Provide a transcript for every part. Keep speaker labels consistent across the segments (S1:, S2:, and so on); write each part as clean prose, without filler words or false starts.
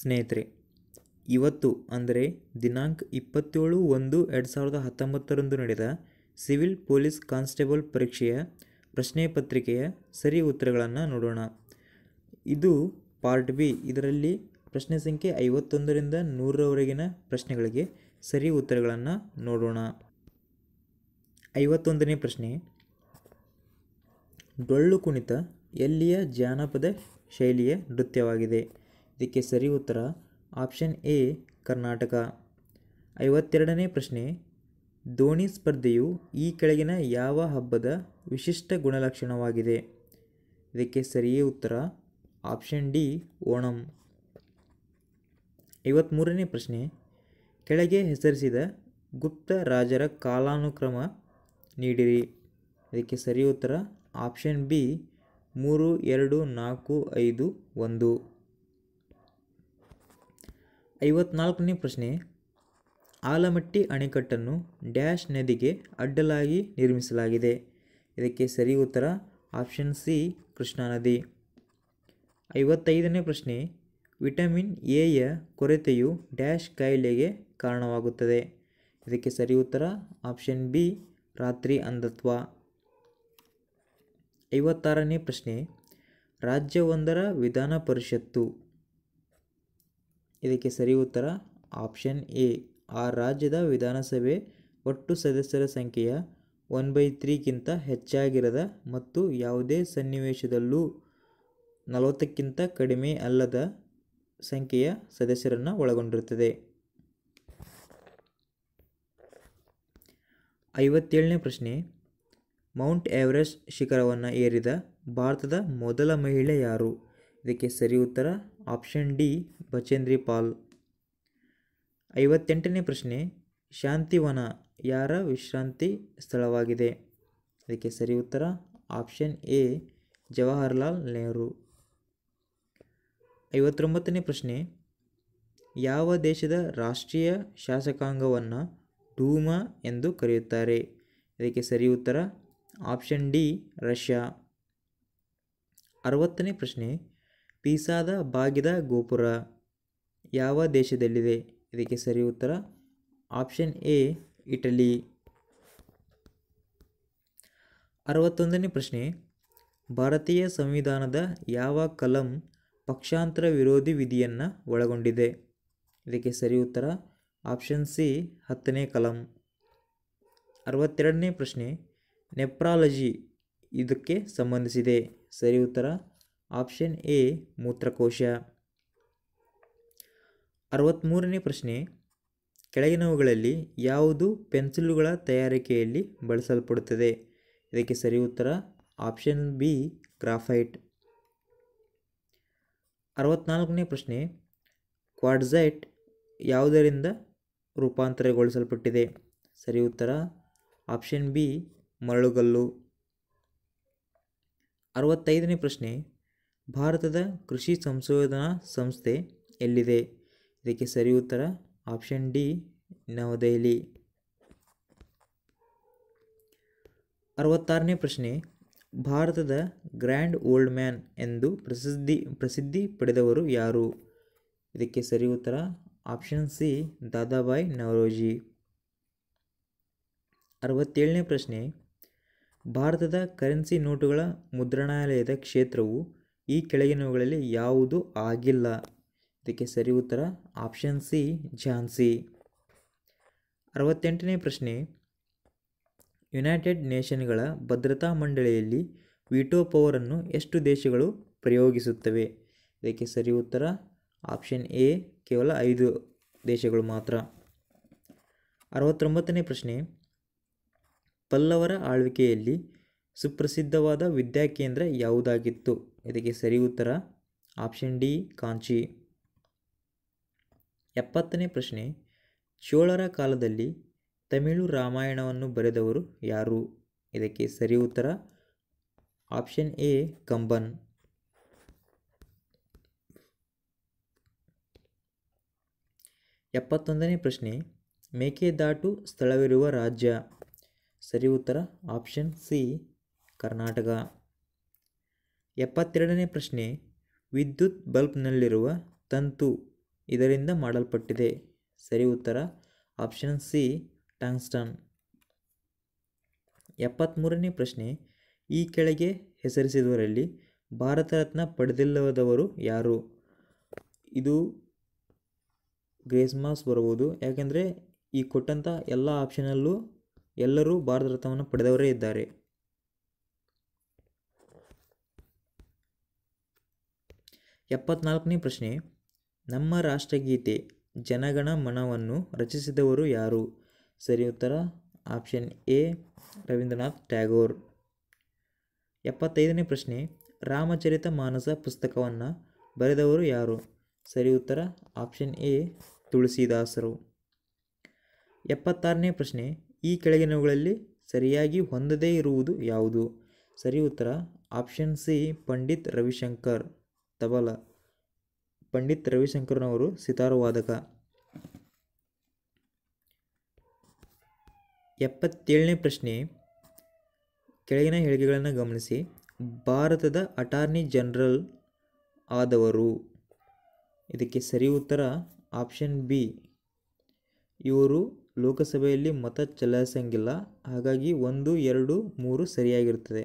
S1: ಸ್ನೇಹಿತರೆ, ಇವತ್ತು ಅಂದರೆ ದಿನಾಂಕ 27/1/2019 ನಡೆದ ಸಿವಿಲ್ ಪೊಲೀಸ್ ಕಾನ್ಸ್ಟೇಬಲ್ ಪರೀಕ್ಷೆಯ ಪ್ರಶ್ನೆ ಪತ್ರಿಕೆಯ ಸರಿ ಉತ್ತರಗಳನ್ನು ನೋಡೋಣ. ಇದು ಪಾರ್ಟ್ ಬಿ. ಇದರಲ್ಲಿ ಪ್ರಶ್ನೆ ಸಂಖ್ಯೆ 51ರಿಂದ 100ರವರೆಗಿನ ಪ್ರಶ್ನೆಗಳಿಗೆ ಸರಿ ಉತ್ತರಗಳನ್ನು ನೋಡೋಣ. 51ನೇ ಪ್ರಶ್ನೆ, ಡೊಳ್ಳು ಕುಣಿತ ಎಲ್ಲಿಯ ಜಾನಪದ ಶೈಲಿಯ ನೃತ್ಯವಾಗಿದೆ? ಇದಕ್ಕೆ ಸರಿ ಉತ್ತರ ಆಪ್ಷನ್ ಎ ಕರ್ನಾಟಕ. 52ನೇ ಪ್ರಶ್ನೆ, ದೋಣಿ ಸ್ಪರ್ಧೆಯು ಈ ಕೆಳಗಿನ ಯಾವ ಹಬ್ಬದ ವಿಶಿಷ್ಟ ಗುಣಲಕ್ಷಣವಾಗಿದೆ? ಇದಕ್ಕೆ ಸರಿಯೇ ಉತ್ತರ ಆಪ್ಷನ್ ಡಿ ಓಣಂ. 53ನೇ ಪ್ರಶ್ನೆ, ಕೆಳಗೆ ಹೆಸರಿಸಿದ ಗುಪ್ತ ರಾಜರ ಕಾಲಾನುಕ್ರಮ ನೀಡಿರಿ. ಇದಕ್ಕೆ ಸರಿ ಉತ್ತರ ಆಪ್ಷನ್ ಬಿ 3, 2, 4, 5, 1. 54ನೇ ಪ್ರಶ್ನೆ, ಆಲಮಟ್ಟಿ ಅಣೆಕಟ್ಟನ್ನು ಡ್ಯಾಶ್ ನದಿಗೆ ಅಡ್ಡಲಾಗಿ ನಿರ್ಮಿಸಲಾಗಿದೆ. ಇದಕ್ಕೆ ಸರಿ ಉತ್ತರ ಆಪ್ಷನ್ ಸಿ ಕೃಷ್ಣಾ ನದಿ. 55ನೇ ಪ್ರಶ್ನೆ, ವಿಟಮಿನ್ ಎಯ ಕೊರತೆಯು ಡ್ಯಾಶ್ ಕಾಯಿಲೆಗೆ ಕಾರಣವಾಗುತ್ತದೆ. ಇದಕ್ಕೆ ಸರಿ ಉತ್ತರ ಆಪ್ಷನ್ ಬಿ ರಾತ್ರಿ ಅಂಧತ್ವ. 56ನೇ ಪ್ರಶ್ನೆ, ರಾಜ್ಯವೊಂದರ ವಿಧಾನ ಪರಿಷತ್ತು. ಇದಕ್ಕೆ ಸರಿ ಉತ್ತರ ಆಪ್ಷನ್ ಎ. ಆ ರಾಜ್ಯದ ವಿಧಾನಸಭೆ ಒಟ್ಟು ಸದಸ್ಯರ ಸಂಖ್ಯೆಯ 1/3ಕ್ಕಿಂತ ಹೆಚ್ಚಾಗಿರದ ಮತ್ತು ಯಾವುದೇ ಸನ್ನಿವೇಶದಲ್ಲೂ 40ಕ್ಕಿಂತ ಕಡಿಮೆ ಅಲ್ಲದ ಸಂಖ್ಯೆಯ ಸದಸ್ಯರನ್ನು ಒಳಗೊಂಡಿರುತ್ತದೆ. 57ನೇ ಪ್ರಶ್ನೆ, ಮೌಂಟ್ ಎವರೆಸ್ಟ್ ಶಿಖರವನ್ನು ಏರಿದ ಭಾರತದ ಮೊದಲ ಮಹಿಳೆ ಯಾರು? ಇದಕ್ಕೆ ಸರಿ ಉತ್ತರ ಆಪ್ಷನ್ ಡಿ ಬಚೇಂದ್ರಿ ಪಾಲ್. 58ನೇ ಪ್ರಶ್ನೆ, ಶಾಂತಿವನ ಯಾರ ವಿಶ್ರಾಂತಿ ಸ್ಥಳವಾಗಿದೆ? ಇದಕ್ಕೆ ಸರಿ ಉತ್ತರ ಆಪ್ಷನ್ ಎ ಜವಾಹರ್ಲಾಲ್ ನೆಹರು. 59ನೇ ಪ್ರಶ್ನೆ, ಯಾವ ದೇಶದ ರಾಷ್ಟ್ರೀಯ ಶಾಸಕಾಂಗವನ್ನು ಡೂಮಾ ಎಂದು ಕರೆಯುತ್ತಾರೆ? ಇದಕ್ಕೆ ಸರಿ ಉತ್ತರ ಆಪ್ಷನ್ ಡಿ ರಷ್ಯಾ. 60ನೇ ಪ್ರಶ್ನೆ, ಪೀಸಾದ ಬಾಗಿದ ಗೋಪುರ ಯಾವ ದೇಶದಲ್ಲಿದೆ? ಇದಕ್ಕೆ ಸರಿ ಉತ್ತರ ಆಪ್ಷನ್ ಎ ಇಟಲಿ. 61ನೇ ಪ್ರಶ್ನೆ, ಭಾರತೀಯ ಸಂವಿಧಾನದ ಯಾವ ಕಲಂ ಪಕ್ಷಾಂತರ ವಿರೋಧಿ ವಿಧಿಯನ್ನು ಒಳಗೊಂಡಿದೆ? ಇದಕ್ಕೆ ಸರಿ ಉತ್ತರ ಆಪ್ಷನ್ ಸಿ 10ನೇ ಕಲಂ. 62ನೇ ಪ್ರಶ್ನೆ, ನೆಫ್ರಾಲಜಿ ಇದಕ್ಕೆ ಸಂಬಂಧಿಸಿದೆ? ಸರಿ ಉತ್ತರ ಆಪ್ಷನ್ ಎ ಮೂತ್ರಕೋಶ. 63ನೇ ಪ್ರಶ್ನೆ, ಕೆಳಗಿನವುಗಳಲ್ಲಿ ಯಾವುದು ಪೆನ್ಸಿಲುಗಳ ತಯಾರಿಕೆಯಲ್ಲಿ ಬಳಸಲ್ಪಡುತ್ತದೆ? ಇದಕ್ಕೆ ಸರಿ ಉತ್ತರ ಆಪ್ಷನ್ ಬಿ ಗ್ರಾಫೈಟ್. 64ನೇ ಪ್ರಶ್ನೆ, ಕ್ವಾರ್ಟ್ಜೈಟ್ ಯಾವುದರಿಂದ ರೂಪಾಂತರಗೊಳಿಸಲ್ಪಟ್ಟಿದೆ? ಸರಿ ಉತ್ತರ ಆಪ್ಷನ್ ಬಿ ಮರಳುಗಲ್ಲು. 65ನೇ ಪ್ರಶ್ನೆ, ಭಾರತದ ಕೃಷಿ ಸಂಶೋಧನಾ ಸಂಸ್ಥೆ ಎಲ್ಲಿದೆ? ಇದಕ್ಕೆ ಸರಿ ಉತ್ತರ ಆಪ್ಷನ್ ಡಿ ನವದೆಹಲಿ. 66ನೇ ಪ್ರಶ್ನೆ, ಭಾರತದ ಗ್ರ್ಯಾಂಡ್ ಓಲ್ಡ್ ಮ್ಯಾನ್ ಎಂದು ಪ್ರಸಿದ್ಧಿ ಪಡೆದವರು ಯಾರು? ಇದಕ್ಕೆ ಸರಿ ಉತ್ತರ ಆಪ್ಷನ್ ಸಿ ದಾದಾಬಾಯಿ ನವರೋಜಿ. 67ನೇ ಪ್ರಶ್ನೆ, ಭಾರತದ ಕರೆನ್ಸಿ ನೋಟುಗಳ ಮುದ್ರಣಾಲಯದ ಕ್ಷೇತ್ರವು ಈ ಕೆಳಗಿನವುಗಳಲ್ಲಿ ಯಾವುದು ಆಗಿಲ್ಲ? ಇದಕ್ಕೆ ಸರಿ ಉತ್ತರ ಆಪ್ಷನ್ ಸಿ ಝಾನ್ಸಿ. 68ನೇ ಪ್ರಶ್ನೆ, ಯುನೈಟೆಡ್ ನೇಷನ್ಗಳ ಭದ್ರತಾ ಮಂಡಳಿಯಲ್ಲಿ ವಿಟೋ ಪವರನ್ನು ಎಷ್ಟು ದೇಶಗಳು ಪ್ರಯೋಗಿಸುತ್ತವೆ? ಇದಕ್ಕೆ ಸರಿ ಉತ್ತರ ಆಪ್ಷನ್ ಎ ಕೇವಲ 5 ದೇಶಗಳು ಮಾತ್ರ. 69ನೇ ಪ್ರಶ್ನೆ, ಪಲ್ಲವರ ಆಳ್ವಿಕೆಯಲ್ಲಿ ಸುಪ್ರಸಿದ್ಧವಾದ ವಿದ್ಯಾಕೇಂದ್ರ ಯಾವುದಾಗಿತ್ತು? ಇದಕ್ಕೆ ಸರಿ ಉತ್ತರ ಆಪ್ಷನ್ ಡಿ ಕಾಂಚಿ. 70ನೇ ಪ್ರಶ್ನೆ, ಚೋಳರ ಕಾಲದಲ್ಲಿ ತಮಿಳು ರಾಮಾಯಣವನ್ನು ಬರೆದವರು ಯಾರು? ಇದಕ್ಕೆ ಸರಿ ಉತ್ತರ ಆಪ್ಷನ್ ಎ ಕಂಬನ್. 71ನೇ ಪ್ರಶ್ನೆ, ಮೇಕೆದಾಟು ಸ್ಥಳವಿರುವ ರಾಜ್ಯ? ಸರಿ ಉತ್ತರ ಆಪ್ಷನ್ ಸಿ ಕರ್ನಾಟಕ. 72ನೇ ಪ್ರಶ್ನೆ, ವಿದ್ಯುತ್ ಬಲ್ಬ್ನಲ್ಲಿರುವ ತಂತು ಇದರಿಂದ ಮಾಡಲ್ಪಟ್ಟಿದೆ? ಸರಿ ಉತ್ತರ ಆಪ್ಷನ್ ಸಿ ಟಂಗ್ಸ್ಟನ್. 73ನೇ ಪ್ರಶ್ನೆ, ಈ ಕೆಳಗೆ ಹೆಸರಿಸಿದವರಲ್ಲಿ ಭಾರತ ರತ್ನ ಪಡೆದಿಲ್ಲದವರು ಯಾರು? ಇದು ಗ್ರೇಸ್ ಮಾರ್ಕ್ಸ್ ಬರಬಹುದು, ಯಾಕೆಂದರೆ ಈ ಕೊಟ್ಟಂಥ ಎಲ್ಲ ಆಪ್ಷನಲ್ಲೂ ಎಲ್ಲರೂ ಭಾರತ ರತ್ನವನ್ನು ಪಡೆದವರೇ ಇದ್ದಾರೆ. 74ನೇ ಪ್ರಶ್ನೆ, ನಮ್ಮ ರಾಷ್ಟ್ರಗೀತೆ ಜನಗಣ ಮನವನ್ನು ರಚಿಸಿದವರು ಯಾರು? ಸರಿ ಉತ್ತರ ಆಪ್ಷನ್ ಎ ರವೀಂದ್ರನಾಥ್ ಟ್ಯಾಗೋರ್. 75ನೇ ಪ್ರಶ್ನೆ, ರಾಮಚರಿತ ಮಾನಸ ಪುಸ್ತಕವನ್ನು ಬರೆದವರು ಯಾರು? ಸರಿ ಉತ್ತರ ಆಪ್ಷನ್ ಎ ತುಳಸಿದಾಸರು. 76ನೇ ಪ್ರಶ್ನೆ, ಈ ಕೆಳಗಿನವುಗಳಲ್ಲಿ ಸರಿಯಾಗಿ ಹೊಂದದೇ ಇರುವುದು ಯಾವುದು? ಸರಿ ಉತ್ತರ ಆಪ್ಷನ್ ಸಿ ಪಂಡಿತ್ ರವಿಶಂಕರ್ ತಬಲ. ಪಂಡಿತ್ ರವಿಶಂಕರ್ನವರು ಸಿತಾರು ವಾದಕ. 77ನೇ ಪ್ರಶ್ನೆ, ಕೆಳಗಿನ ಹೇಳಿಕೆಗಳನ್ನು ಗಮನಿಸಿ. ಭಾರತದ ಅಟಾರ್ನಿ ಜನರಲ್ ಆದವರು? ಇದಕ್ಕೆ ಸರಿ ಉತ್ತರ ಆಪ್ಷನ್ ಬಿ. ಇವರು ಲೋಕಸಭೆಯಲ್ಲಿ ಮತ ಚಲಾಯಿಸಂಗಿಲ್ಲ, ಹಾಗಾಗಿ 1, 2, 3 ಸರಿಯಾಗಿರುತ್ತದೆ.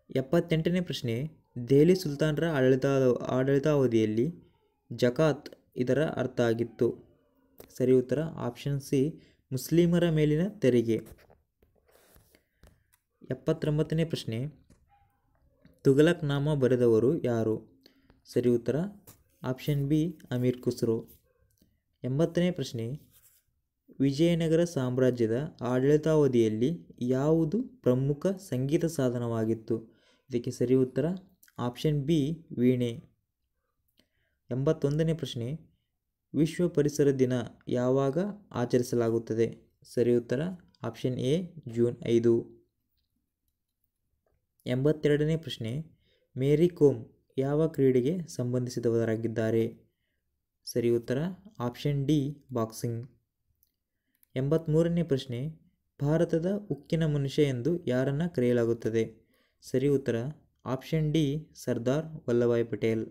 S1: 78ನೇ ಪ್ರಶ್ನೆ, ದೆಹಲಿ ಸುಲ್ತಾನರ ಆಡಳಿತಾವಧಿಯಲ್ಲಿ ಜಕಾತ್ ಇದರ ಅರ್ಥ ಆಗಿತ್ತು? ಸರಿ ಉತ್ತರ ಆಪ್ಷನ್ ಸಿ ಮುಸ್ಲಿಮರ ಮೇಲಿನ ತೆರಿಗೆ. 79ನೇ ಪ್ರಶ್ನೆ, ತುಘಲಕ್ ನಾಮ ಬರೆದವರು ಯಾರು? ಸರಿ ಉತ್ತರ ಆಪ್ಷನ್ ಬಿ ಅಮೀರ್ ಖುಸ್ರೋ. 80ನೇ ಪ್ರಶ್ನೆ, ವಿಜಯನಗರ ಸಾಮ್ರಾಜ್ಯದ ಆಡಳಿತಾವಧಿಯಲ್ಲಿ ಯಾವುದು ಪ್ರಮುಖ ಸಂಗೀತ ಸಾಧನವಾಗಿತ್ತು? ಇದಕ್ಕೆ ಸರಿ ಉತ್ತರ ಆಪ್ಷನ್ ಬಿ ವೀಣೆ. 81ನೇ ಪ್ರಶ್ನೆ, ವಿಶ್ವ ಪರಿಸರ ದಿನ ಯಾವಾಗ ಆಚರಿಸಲಾಗುತ್ತದೆ? ಸರಿ ಉತ್ತರ ಆಪ್ಷನ್ ಎ ಜೂನ್ 5. 82ನೇ ಪ್ರಶ್ನೆ, ಮೇರಿ ಕೋಮ್ ಯಾವ ಕ್ರೀಡೆಗೆ ಸಂಬಂಧಿಸಿದವರಾಗಿದ್ದಾರೆ? ಸರಿ ಉತ್ತರ ಆಪ್ಷನ್ ಡಿ ಬಾಕ್ಸಿಂಗ್. 83ನೇ ಪ್ರಶ್ನೆ, ಭಾರತದ ಉಕ್ಕಿನ ಮನುಷ್ಯ ಎಂದು ಯಾರನ್ನು ಕರೆಯಲಾಗುತ್ತದೆ? ಸರಿ ಉತ್ತರ ಆಪ್ಷನ್ ಡಿ ಸರ್ದಾರ್ ವಲ್ಲಭಾಯ್ ಪಟೇಲ್.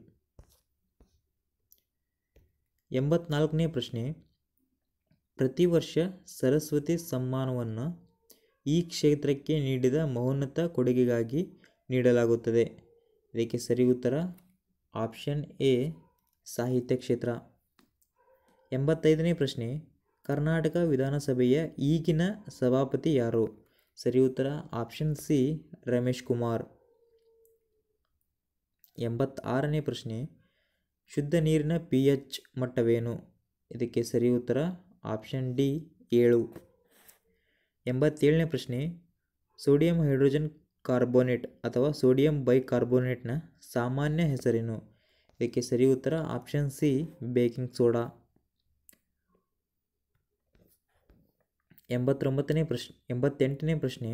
S1: 84ನೇ ಪ್ರಶ್ನೆ, ಪ್ರತಿ ವರ್ಷ ಸರಸ್ವತಿ ಸಮ್ಮಾನವನ್ನು ಈ ಕ್ಷೇತ್ರಕ್ಕೆ ನೀಡಿದ ಮಹೋನ್ನತ ಕೊಡುಗೆಗಾಗಿ ನೀಡಲಾಗುತ್ತದೆ? ಇದಕ್ಕೆ ಸರಿ ಉತ್ತರ ಆಪ್ಷನ್ ಎ ಸಾಹಿತ್ಯ ಕ್ಷೇತ್ರ. 85ನೇ ಪ್ರಶ್ನೆ, ಕರ್ನಾಟಕ ವಿಧಾನಸಭೆಯ ಈಗಿನ ಸಭಾಪತಿ ಯಾರು? ಸರಿ ಉತ್ತರ ಆಪ್ಷನ್ ಸಿ ರಮೇಶ್ ಕುಮಾರ್. 86ನೇ ಪ್ರಶ್ನೆ, ಶುದ್ಧ ನೀರಿನ pH ಮಟ್ಟವೇನು? ಇದಕ್ಕೆ ಸರಿ ಉತ್ತರ ಆಪ್ಷನ್ ಡಿ 7. 87ನೇ ಪ್ರಶ್ನೆ, ಸೋಡಿಯಂ ಹೈಡ್ರೋಜನ್ ಕಾರ್ಬೋನೇಟ್ ಅಥವಾ ಸೋಡಿಯಂ ಬೈಕಾರ್ಬೋನೇಟ್ನ ಸಾಮಾನ್ಯ ಹೆಸರೇನು? ಇದಕ್ಕೆ ಸರಿ ಉತ್ತರ ಆಪ್ಷನ್ ಸಿ ಬೇಕಿಂಗ್ ಸೋಡಾ. 88ನೇ ಪ್ರಶ್ನೆ,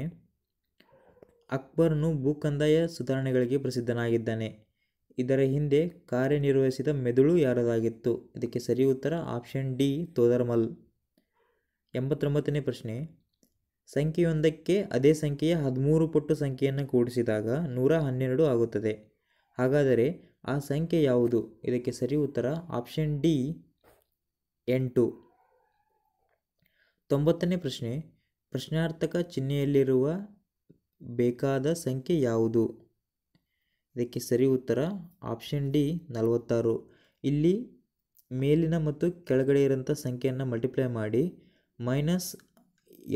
S1: ಅಕ್ಬರನು ಭೂಕಂದಾಯ ಸುಧಾರಣೆಗಳಿಗೆ ಪ್ರಸಿದ್ಧನಾಗಿದ್ದಾನೆ. ಇದರ ಹಿಂದೆ ಕಾರ್ಯನಿರ್ವಹಿಸಿದ ಮೆದುಳು ಯಾರದಾಗಿತ್ತು? ಇದಕ್ಕೆ ಸರಿ ಉತ್ತರ ಆಪ್ಷನ್ ಡಿ ತೋದರ್ಮಲ್. 89ನೇ ಪ್ರಶ್ನೆ, ಸಂಖ್ಯೆಯೊಂದಕ್ಕೆ ಅದೇ ಸಂಖ್ಯೆಯ 13 ಪಟ್ಟು ಸಂಖ್ಯೆಯನ್ನು ಕೂಡಿಸಿದಾಗ 112 ಆಗುತ್ತದೆ. ಹಾಗಾದರೆ ಆ ಸಂಖ್ಯೆ ಯಾವುದು? ಇದಕ್ಕೆ ಸರಿ ಉತ್ತರ ಆಪ್ಷನ್ ಡಿ 8. 90ನೇ ಪ್ರಶ್ನೆ, ಪ್ರಶ್ನಾರ್ಥಕ ಚಿಹ್ನೆಯಲ್ಲಿರುವ ಬೇಕಾದ ಸಂಖ್ಯೆ ಯಾವುದು? ಇದಕ್ಕೆ ಸರಿ ಉತ್ತರ ಆಪ್ಷನ್ ಡಿ 46. ಇಲ್ಲಿ ಮೇಲಿನ ಮತ್ತು ಕೆಳಗಡೆ ಇರೋಂಥ ಸಂಖ್ಯೆಯನ್ನು ಮಲ್ಟಿಪ್ಲೈ ಮಾಡಿ ಮೈನಸ್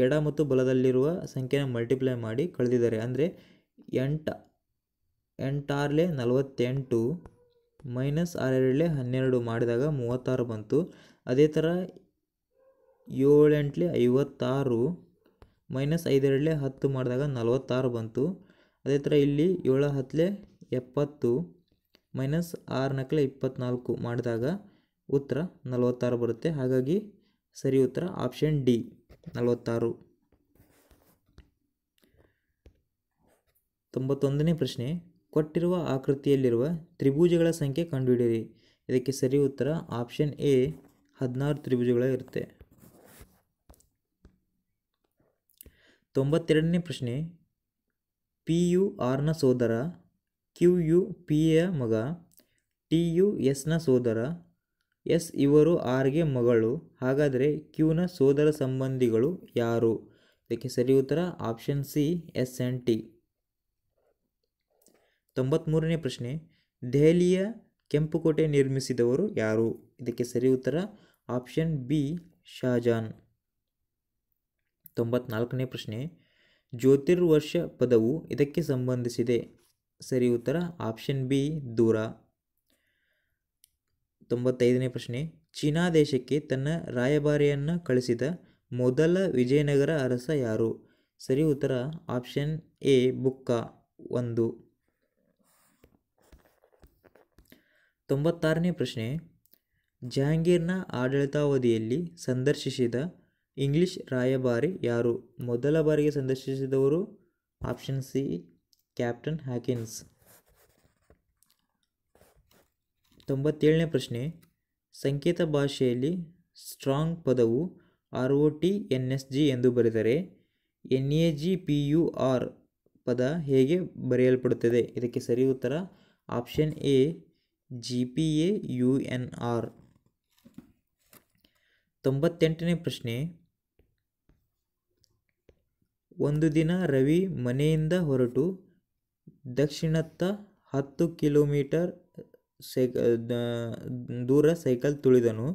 S1: ಎಡ ಮತ್ತು ಬಲದಲ್ಲಿರುವ ಸಂಖ್ಯೆನ ಮಲ್ಟಿಪ್ಲೈ ಮಾಡಿ ಕಳೆದಿದ್ದಾರೆ. ಅಂದರೆ 8 8 48 ಮೈನಸ್ 6 12 ಮಾಡಿದಾಗ 36 ಬಂತು. ಅದೇ ಥರ 7 8 56 ಮೈನಸ್ 5 10 ಮಾಡಿದಾಗ 46 ಬಂತು. ಅದೇ ಥರ ಇಲ್ಲಿ 7 10 70 ಮೈನಸ್ 6 4 24 ಮಾಡಿದಾಗ ಉತ್ತರ 46 ಬರುತ್ತೆ. ಹಾಗಾಗಿ ಸರಿ ಉತ್ತರ ಆಪ್ಷನ್ ಡಿ 46. 91ನೇ ಪ್ರಶ್ನೆ, ಕೊಟ್ಟಿರುವ ಆಕೃತಿಯಲ್ಲಿರುವ ತ್ರಿಭುಜಗಳ ಸಂಖ್ಯೆ ಕಂಡುಹಿಡಿಯಿರಿ. ಇದಕ್ಕೆ ಸರಿ ಉತ್ತರ ಆಪ್ಷನ್ ಎ 16 ತ್ರಿಭುಜಗಳು ಇರುತ್ತೆ. 92ನೇ ಪ್ರಶ್ನೆ, ಪಿ ಯು ಆರ್ನ ಸೋದರ, ಕ್ಯೂ ಯು ಪಿ ಯ ಮಗ, ಟಿ ಯು ಎಸ್ನ ಸೋದರ, ಎಸ್ ಇವರು ಆರ್ಗೆ ಮಗಳು. ಹಾಗಾದರೆ ಕ್ಯೂನ ಸೋದರ ಸಂಬಂಧಿಗಳು ಯಾರು? ಇದಕ್ಕೆ ಸರಿ ಉತ್ತರ option C S and T. 93ನೇ ಪ್ರಶ್ನೆ, ದೆಹಲಿಯ ಕೆಂಪುಕೋಟೆ ನಿರ್ಮಿಸಿದವರು ಯಾರು? ಇದಕ್ಕೆ ಸರಿ ಉತ್ತರ ಆಪ್ಷನ್ ಬಿ ಶಹಜಾನ್. 94ನೇ ಪ್ರಶ್ನೆ, ಜ್ಯೋತಿರ್ವರ್ಷ ಪದವು ಇದಕ್ಕೆ ಸಂಬಂಧಿಸಿದೆ. ಸರಿ ಉತ್ತರ ಆಪ್ಷನ್ ಬಿ ದೂರ. 95ನೇ ಪ್ರಶ್ನೆ, ಚೀನಾ ದೇಶಕ್ಕೆ ತನ್ನ ರಾಯಭಾರಿಯನ್ನು ಕಳಿಸಿದ ಮೊದಲ ವಿಜಯನಗರ ಅರಸ ಯಾರು? ಸರಿ ಉತ್ತರ ಆಪ್ಷನ್ ಎ ಬುಕ್ಕ 1. 96ನೇ ಪ್ರಶ್ನೆ, ಜಹಾಂಗೀರ್ನ ಆಡಳಿತಾವಧಿಯಲ್ಲಿ ಸಂದರ್ಶಿಸಿದ ಇಂಗ್ಲಿಷ್ ರಾಯಭಾರಿ ಯಾರು? ಮೊದಲ ಬಾರಿಗೆ ಸಂದರ್ಶಿಸಿದವರು ಆಪ್ಷನ್ ಸಿ ಕ್ಯಾಪ್ಟನ್ ಹ್ಯಾಕಿನ್ಸ್. 97ನೇ ಪ್ರಶ್ನೆ, ಸಂಕೇತ ಭಾಷೆಯಲ್ಲಿ ಸ್ಟ್ರಾಂಗ್ ಪದವು ROTNSG ಎಂದು ಬರೆದರೆ NAGPUR ಪದ ಹೇಗೆ ಬರೆಯಲ್ಪಡುತ್ತದೆ? ಇದಕ್ಕೆ ಸರಿ ಉತ್ತರ ಆಪ್ಷನ್ ಎ GPAUNR. 98ನೇ ಪ್ರಶ್ನೆ, ಒಂದು ದಿನ ರವಿ ಮನೆಯಿಂದ ಹೊರಟು ದಕ್ಷಿಣತ್ತ 10 ಕಿಲೋಮೀಟರ್ ದೂರ ಸೈಕಲ್ ತುಳಿದನು.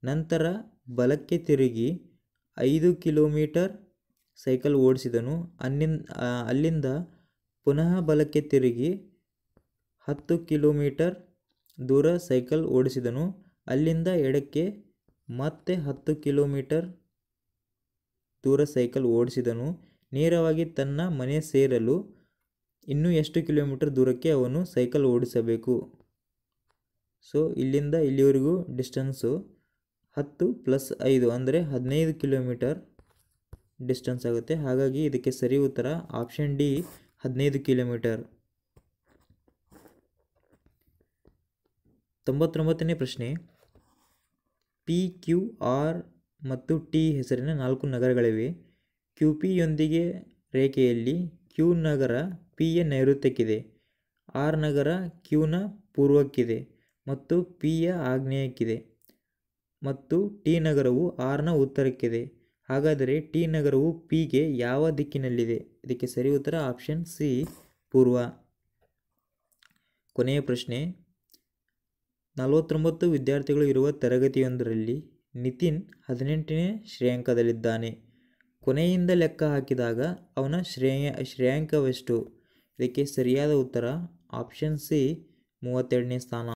S1: ನಂತರ ಬಲಕ್ಕೆ ತಿರುಗಿ 5 ಕಿಲೋಮೀಟರ್ ಸೈಕಲ್ ಓಡಿಸಿದನು. ಅಲ್ಲಿಂದ ಪುನಃ ಬಲಕ್ಕೆ ತಿರುಗಿ 10 ಕಿಲೋಮೀಟರ್ ದೂರ ಸೈಕಲ್ ಓಡಿಸಿದನು. ಅಲ್ಲಿಂದ ಎಡಕ್ಕೆ ಮತ್ತೆ 10 ಕಿಲೋಮೀಟರ್ ದೂರ ಸೈಕಲ್ ಓಡಿಸಿದನು. ನೇರವಾಗಿ ತನ್ನ ಮನೆ ಸೇರಲು ಇನ್ನೂ ಎಷ್ಟು ಕಿಲೋಮೀಟರ್ ದೂರಕ್ಕೆ ಅವನು ಸೈಕಲ್ ಓಡಿಸಬೇಕು? ಸೊ ಇಲ್ಲಿಂದ ಇಲ್ಲಿವರೆಗೂ ಡಿಸ್ಟೆನ್ಸು 10 + 5 ಅಂದರೆ 15 ಕಿಲೋಮೀಟರ್ ಡಿಸ್ಟೆನ್ಸ್ ಆಗುತ್ತೆ. ಹಾಗಾಗಿ ಇದಕ್ಕೆ ಸರಿ ಉತ್ತರ ಆಪ್ಷನ್ ಡಿ 15 ಕಿಲೋಮೀಟರ್. 99ನೇ ಪ್ರಶ್ನೆ, PQR ಮತ್ತು T ಹೆಸರಿನ 4 ನಗರಗಳಿವೆ. QPಯೊಂದಿಗೆ ರೇಖೆಯಲ್ಲಿ Q ನಗರ Pಯ ನೈಋತ್ಯಕ್ಕಿದೆ, R ನಗರ Qನ ಪೂರ್ವಕ್ಕಿದೆ ಮತ್ತು Pಯ ಆಗ್ನೇಯಕ್ಕಿದೆ ಮತ್ತು T ನಗರವು Rನ ಉತ್ತರಕ್ಕಿದೆ. ಹಾಗಾದರೆ T ನಗರವು Pಗೆ ಯಾವ ದಿಕ್ಕಿನಲ್ಲಿದೆ? ಇದಕ್ಕೆ ಸರಿ ಉತ್ತರ ಆಪ್ಷನ್ ಸಿ ಪೂರ್ವ. ಕೊನೆಯ ಪ್ರಶ್ನೆ, 49 ವಿದ್ಯಾರ್ಥಿಗಳು ಇರುವ ತರಗತಿಯೊಂದರಲ್ಲಿ ನಿತಿನ್ 18ನೇ ಶ್ರೇಯಾಂಕದಲ್ಲಿದ್ದಾನೆ. ಕೊನೆಯಿಂದ ಲೆಕ್ಕ ಹಾಕಿದಾಗ ಅವನ ಶ್ರೇಯಾಂಕವೆಷ್ಟು? ಇದಕ್ಕೆ ಸರಿಯಾದ ಉತ್ತರ ಆಪ್ಷನ್ ಸಿ 32ನೇ ಸ್ಥಾನ.